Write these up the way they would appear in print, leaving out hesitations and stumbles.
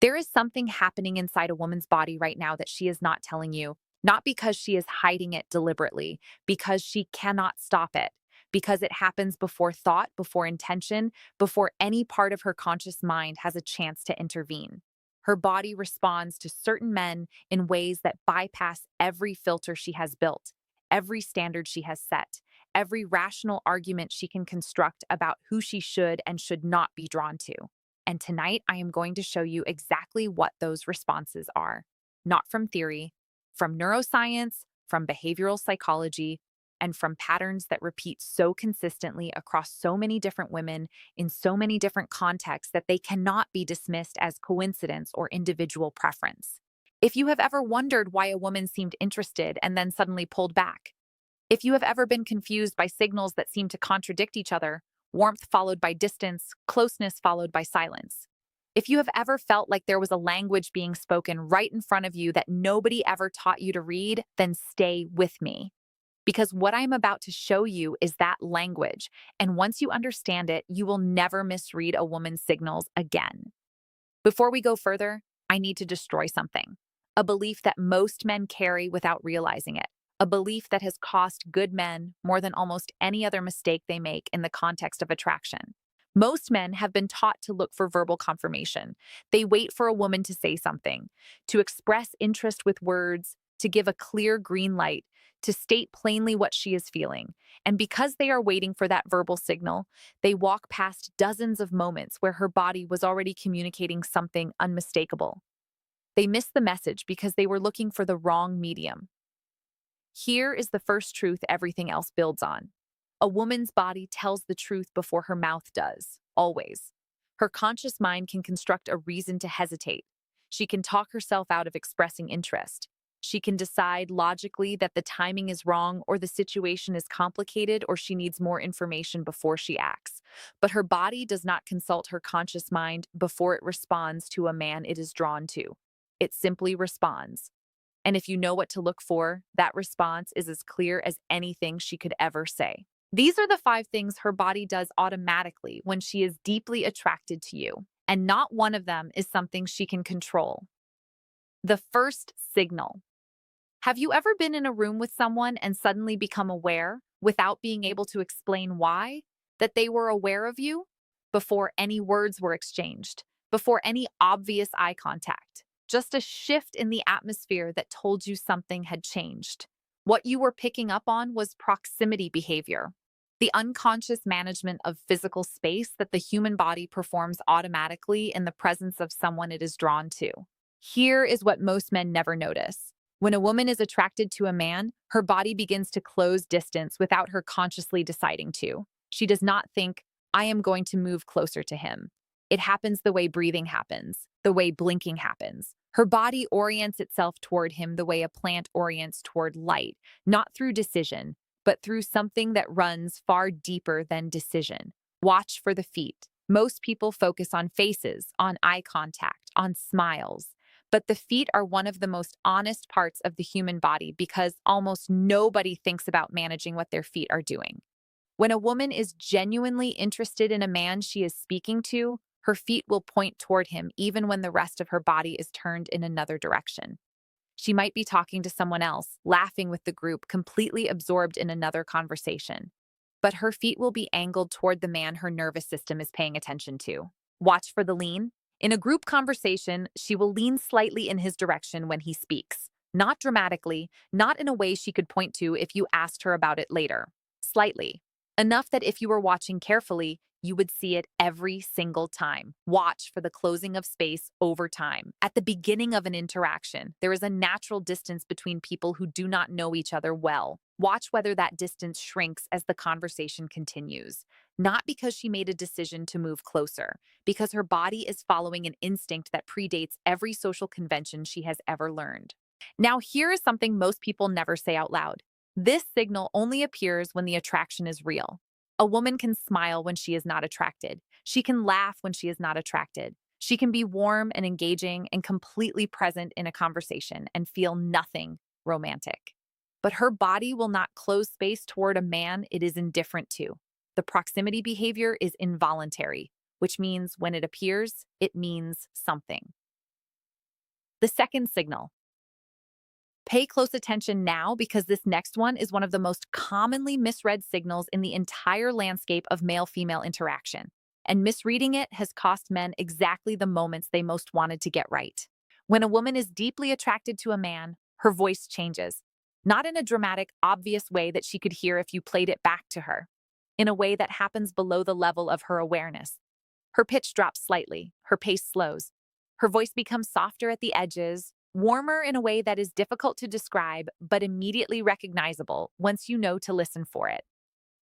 There is something happening inside a woman's body right now that she is not telling you, not because she is hiding it deliberately, because she cannot stop it, because it happens before thought, before intention, before any part of her conscious mind has a chance to intervene. Her body responds to certain men in ways that bypass every filter she has built, every standard she has set, every rational argument she can construct about who she should and should not be drawn to. And tonight, I am going to show you exactly what those responses are. Not from theory, from neuroscience, from behavioral psychology, and from patterns that repeat so consistently across so many different women in so many different contexts that they cannot be dismissed as coincidence or individual preference. If you have ever wondered why a woman seemed interested and then suddenly pulled back, if you have ever been confused by signals that seem to contradict each other, warmth followed by distance, closeness followed by silence. If you have ever felt like there was a language being spoken right in front of you that nobody ever taught you to read, then stay with me. Because what I'm about to show you is that language, and once you understand it, you will never misread a woman's signals again. Before we go further, I need to destroy something. A belief that most men carry without realizing it. A belief that has cost good men more than almost any other mistake they make in the context of attraction. Most men have been taught to look for verbal confirmation. They wait for a woman to say something, to express interest with words, to give a clear green light, to state plainly what she is feeling. And because they are waiting for that verbal signal, they walk past dozens of moments where her body was already communicating something unmistakable. They missed the message because they were looking for the wrong medium. Here is the first truth everything else builds on. A woman's body tells the truth before her mouth does, always. Her conscious mind can construct a reason to hesitate. She can talk herself out of expressing interest. She can decide logically that the timing is wrong or the situation is complicated or she needs more information before she acts. But her body does not consult her conscious mind before it responds to a man it is drawn to. It simply responds. And if you know what to look for, that response is as clear as anything she could ever say. These are the 5 things her body does automatically when she is deeply attracted to you, and not one of them is something she can control. The first signal. Have you ever been in a room with someone and suddenly become aware, without being able to explain why, that they were aware of you before any words were exchanged, before any obvious eye contact? Just a shift in the atmosphere that told you something had changed. What you were picking up on was proximity behavior, the unconscious management of physical space that the human body performs automatically in the presence of someone it is drawn to. Here is what most men never notice. When a woman is attracted to a man, her body begins to close distance without her consciously deciding to. She does not think, I am going to move closer to him. It happens the way breathing happens, the way blinking happens. Her body orients itself toward him the way a plant orients toward light, not through decision, but through something that runs far deeper than decision. Watch for the feet. Most people focus on faces, on eye contact, on smiles. But the feet are one of the most honest parts of the human body because almost nobody thinks about managing what their feet are doing. When a woman is genuinely interested in a man she is speaking to, her feet will point toward him even when the rest of her body is turned in another direction. She might be talking to someone else, laughing with the group, completely absorbed in another conversation. But her feet will be angled toward the man her nervous system is paying attention to. Watch for the lean. In a group conversation, she will lean slightly in his direction when he speaks. Not dramatically, not in a way she could point to if you asked her about it later. Slightly. Enough that if you were watching carefully, you would see it every single time. Watch for the closing of space over time. At the beginning of an interaction, there is a natural distance between people who do not know each other well. Watch whether that distance shrinks as the conversation continues. Not because she made a decision to move closer, because her body is following an instinct that predates every social convention she has ever learned. Now, here is something most people never say out loud. This signal only appears when the attraction is real. A woman can smile when she is not attracted. She can laugh when she is not attracted. She can be warm and engaging and completely present in a conversation and feel nothing romantic. But her body will not close space toward a man it is indifferent to. The proximity behavior is involuntary, which means when it appears, it means something. The second signal. Pay close attention now because this next one is one of the most commonly misread signals in the entire landscape of male-female interaction. And misreading it has cost men exactly the moments they most wanted to get right. When a woman is deeply attracted to a man, her voice changes. Not in a dramatic, obvious way that she could hear if you played it back to her. In a way that happens below the level of her awareness. Her pitch drops slightly, her pace slows. Her voice becomes softer at the edges, warmer in a way that is difficult to describe, but immediately recognizable once you know to listen for it.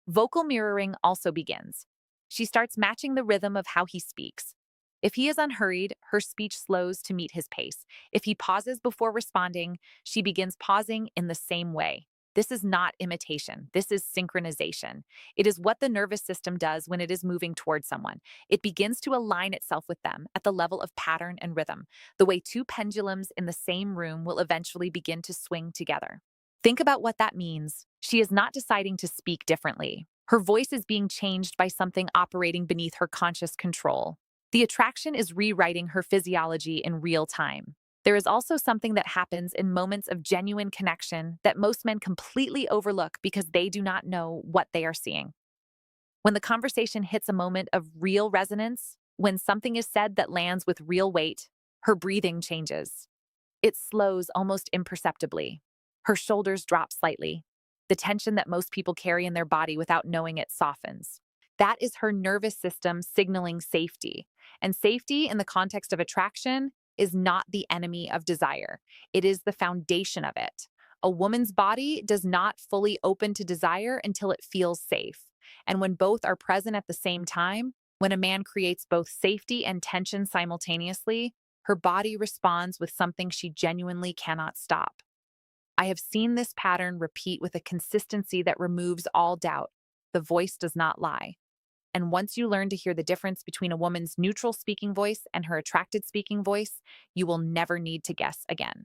Vocal mirroring also begins. She starts matching the rhythm of how he speaks. If he is unhurried, her speech slows to meet his pace. If he pauses before responding, she begins pausing in the same way. This is not imitation. This is synchronization. It is what the nervous system does when it is moving towards someone. It begins to align itself with them at the level of pattern and rhythm, the way two pendulums in the same room will eventually begin to swing together. Think about what that means. She is not deciding to speak differently. Her voice is being changed by something operating beneath her conscious control. The attraction is rewriting her physiology in real time. There is also something that happens in moments of genuine connection that most men completely overlook because they do not know what they are seeing. When the conversation hits a moment of real resonance, when something is said that lands with real weight, her breathing changes. It slows almost imperceptibly. Her shoulders drop slightly. The tension that most people carry in their body without knowing it softens. That is her nervous system signaling safety. And safety in the context of attraction is not the enemy of desire. It is the foundation of it. A woman's body does not fully open to desire until it feels safe. And when both are present at the same time, when a man creates both safety and tension simultaneously, her body responds with something she genuinely cannot stop. I have seen this pattern repeat with a consistency that removes all doubt. The voice does not lie. And once you learn to hear the difference between a woman's neutral speaking voice and her attracted speaking voice, you will never need to guess again.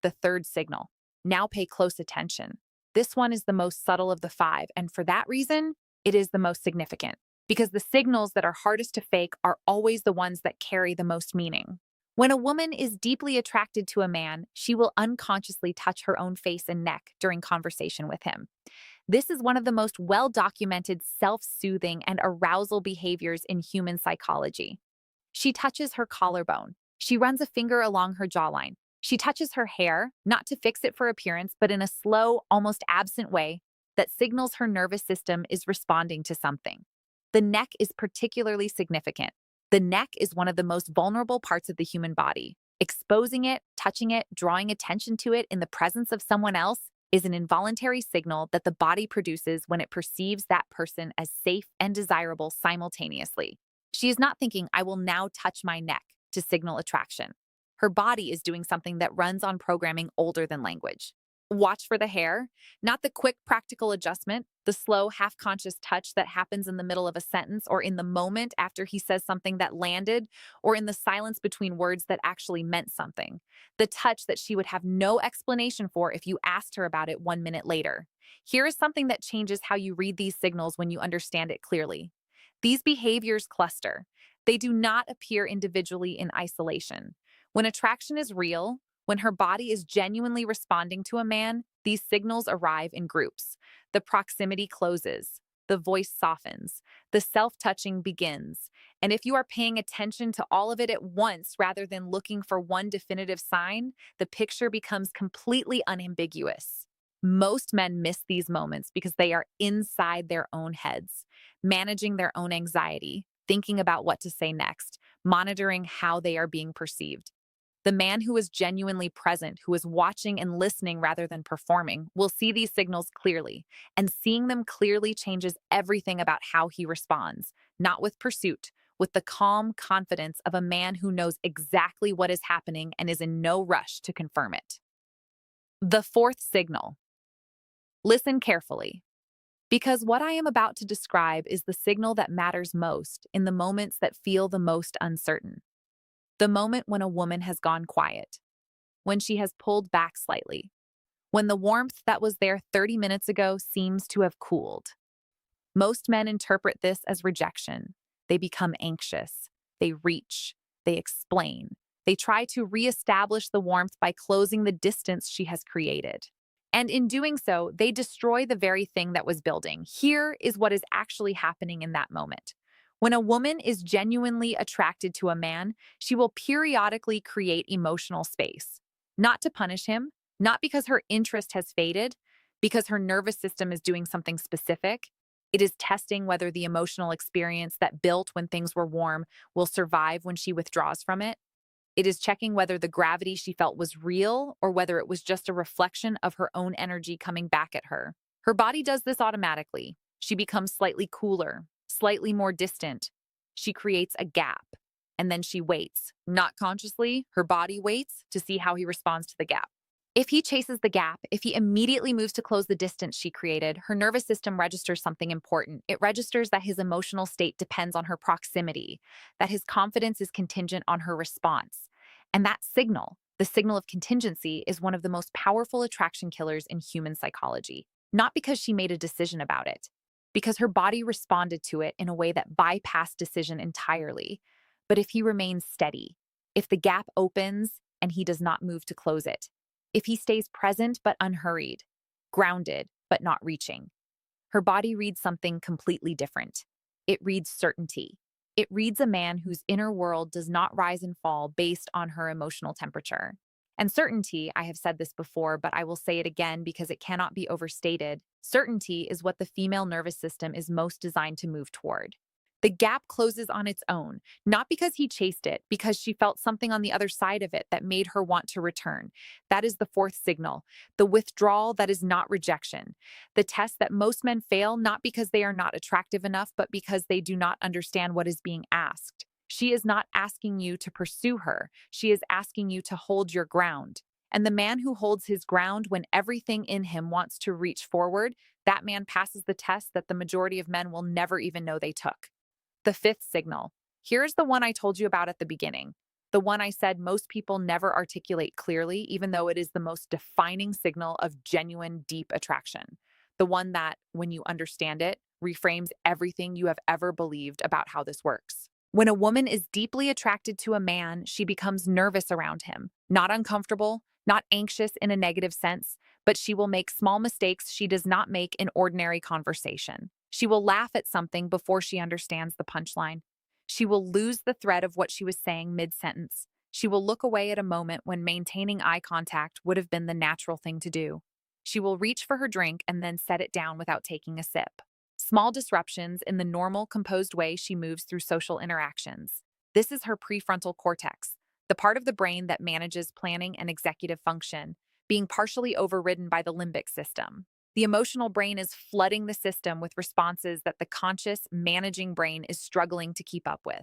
The third signal. Now pay close attention. This one is the most subtle of the five, and for that reason, it is the most significant. Because the signals that are hardest to fake are always the ones that carry the most meaning. When a woman is deeply attracted to a man, she will unconsciously touch her own face and neck during conversation with him. This is one of the most well-documented self-soothing and arousal behaviors in human psychology. She touches her collarbone. She runs a finger along her jawline. She touches her hair, not to fix it for appearance, but in a slow, almost absent way that signals her nervous system is responding to something. The neck is particularly significant. The neck is one of the most vulnerable parts of the human body. Exposing it, touching it, drawing attention to it in the presence of someone else is an involuntary signal that the body produces when it perceives that person as safe and desirable simultaneously. She is not thinking, I will now touch my neck to signal attraction. Her body is doing something that runs on programming older than language. Watch for the hair, not the quick practical adjustment, the slow half-conscious touch that happens in the middle of a sentence or in the moment after he says something that landed or in the silence between words that actually meant something. The touch that she would have no explanation for if you asked her about it 1 minute later. Here is something that changes how you read these signals when you understand it clearly. These behaviors cluster. They do not appear individually in isolation. When attraction is real, when her body is genuinely responding to a man, these signals arrive in groups. The proximity closes. The voice softens. The self-touching begins. And if you are paying attention to all of it at once rather than looking for one definitive sign, the picture becomes completely unambiguous. Most men miss these moments because they are inside their own heads, managing their own anxiety, thinking about what to say next, monitoring how they are being perceived. The man who is genuinely present, who is watching and listening rather than performing, will see these signals clearly, and seeing them clearly changes everything about how he responds, not with pursuit, with the calm confidence of a man who knows exactly what is happening and is in no rush to confirm it. The fourth signal. Listen carefully, because what I am about to describe is the signal that matters most in the moments that feel the most uncertain. The moment when a woman has gone quiet, when she has pulled back slightly, when the warmth that was there 30 minutes ago seems to have cooled. Most men interpret this as rejection. They become anxious. They reach. They explain. They try to reestablish the warmth by closing the distance she has created. And in doing so, they destroy the very thing that was building. Here is what is actually happening in that moment. When a woman is genuinely attracted to a man, she will periodically create emotional space. Not to punish him, not because her interest has faded, because her nervous system is doing something specific. It is testing whether the emotional experience that built when things were warm will survive when she withdraws from it. It is checking whether the gravity she felt was real or whether it was just a reflection of her own energy coming back at her. Her body does this automatically. She becomes slightly cooler, slightly more distant. She creates a gap, and then she waits. Not consciously, her body waits to see how he responds to the gap. If he chases the gap, if he immediately moves to close the distance she created, her nervous system registers something important. It registers that his emotional state depends on her proximity, that his confidence is contingent on her response. And that signal, the signal of contingency, is one of the most powerful attraction killers in human psychology. Not because she made a decision about it, because her body responded to it in a way that bypassed decision entirely. But if he remains steady, if the gap opens and he does not move to close it, if he stays present but unhurried, grounded but not reaching, her body reads something completely different. It reads certainty. It reads a man whose inner world does not rise and fall based on her emotional temperature. And certainty, I have said this before, but I will say it again because it cannot be overstated. Certainty is what the female nervous system is most designed to move toward. The gap closes on its own, not because he chased it, because she felt something on the other side of it that made her want to return. That is the fourth signal, the withdrawal that is not rejection. The test that most men fail, not because they are not attractive enough, but because they do not understand what is being asked. She is not asking you to pursue her. She is asking you to hold your ground. And the man who holds his ground when everything in him wants to reach forward, that man passes the test that the majority of men will never even know they took. The fifth signal. Here's the one I told you about at the beginning. The one I said most people never articulate clearly, even though it is the most defining signal of genuine, deep attraction. The one that, when you understand it, reframes everything you have ever believed about how this works. When a woman is deeply attracted to a man, she becomes nervous around him. Not uncomfortable, not anxious in a negative sense, but she will make small mistakes she does not make in ordinary conversation. She will laugh at something before she understands the punchline. She will lose the thread of what she was saying mid-sentence. She will look away at a moment when maintaining eye contact would have been the natural thing to do. She will reach for her drink and then set it down without taking a sip. Small disruptions in the normal, composed way she moves through social interactions. This is her prefrontal cortex, the part of the brain that manages planning and executive function, being partially overridden by the limbic system. The emotional brain is flooding the system with responses that the conscious, managing brain is struggling to keep up with.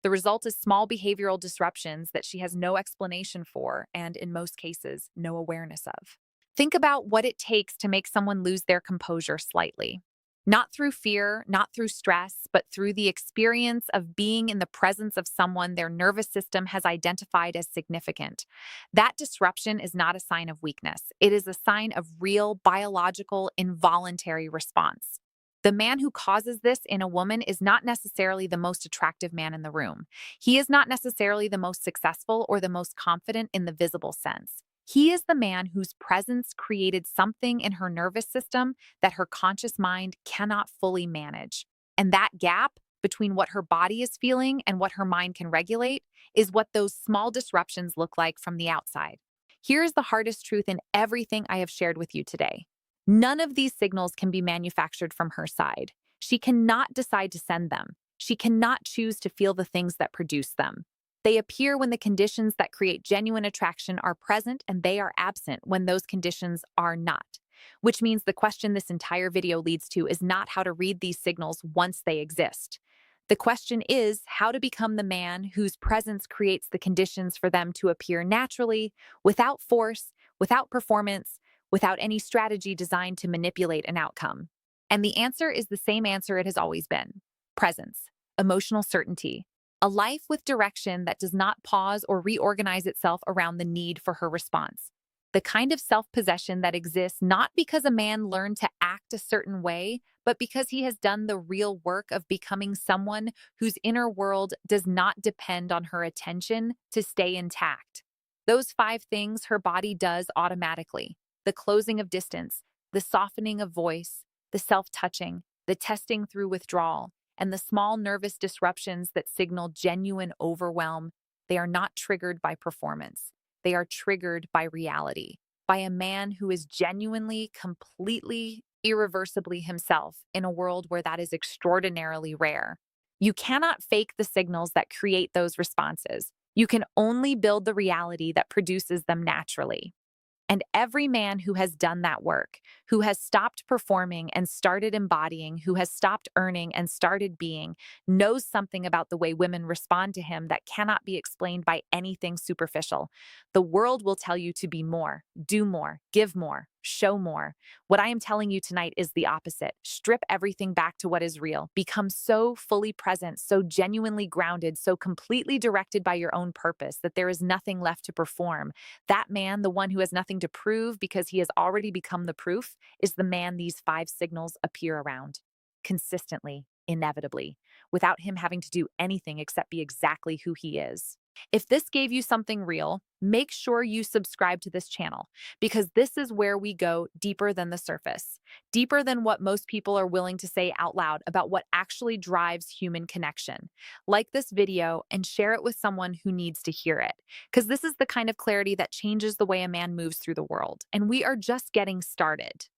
The result is small behavioral disruptions that she has no explanation for and, in most cases, no awareness of. Think about what it takes to make someone lose their composure slightly. Not through fear, not through stress, but through the experience of being in the presence of someone their nervous system has identified as significant. That disruption is not a sign of weakness. It is a sign of real, biological, involuntary response. The man who causes this in a woman is not necessarily the most attractive man in the room. He is not necessarily the most successful or the most confident in the visible sense. He is the man whose presence created something in her nervous system that her conscious mind cannot fully manage. And that gap between what her body is feeling and what her mind can regulate is what those small disruptions look like from the outside. Here is the hardest truth in everything I have shared with you today. None of these signals can be manufactured from her side. She cannot decide to send them. She cannot choose to feel the things that produce them. They appear when the conditions that create genuine attraction are present, and they are absent when those conditions are not. Which means the question this entire video leads to is not how to read these signals once they exist. The question is how to become the man whose presence creates the conditions for them to appear naturally, without force, without performance, without any strategy designed to manipulate an outcome. And the answer is the same answer it has always been: presence, emotional certainty. A life with direction that does not pause or reorganize itself around the need for her response. The kind of self-possession that exists not because a man learned to act a certain way, but because he has done the real work of becoming someone whose inner world does not depend on her attention to stay intact. Those five things her body does automatically: the closing of distance, the softening of voice, the self touching, the testing through withdrawal, and the small nervous disruptions that signal genuine overwhelm. They are not triggered by performance. They are triggered by reality, by a man who is genuinely, completely, irreversibly himself in a world where that is extraordinarily rare. You cannot fake the signals that create those responses. You can only build the reality that produces them naturally. And every man who has done that work, who has stopped performing and started embodying, who has stopped earning and started being, knows something about the way women respond to him that cannot be explained by anything superficial. The world will tell you to be more, do more, give more, show more. What I am telling you tonight is the opposite. Strip everything back to what is real. Become so fully present, so genuinely grounded, so completely directed by your own purpose that there is nothing left to perform. That man, the one who has nothing to prove because he has already become the proof, is the man these five signals appear around consistently, inevitably, without him having to do anything except be exactly who he is. If this gave you something real, make sure you subscribe to this channel because this is where we go deeper than the surface, deeper than what most people are willing to say out loud about what actually drives human connection. Like this video and share it with someone who needs to hear it, because this is the kind of clarity that changes the way a man moves through the world, and we are just getting started.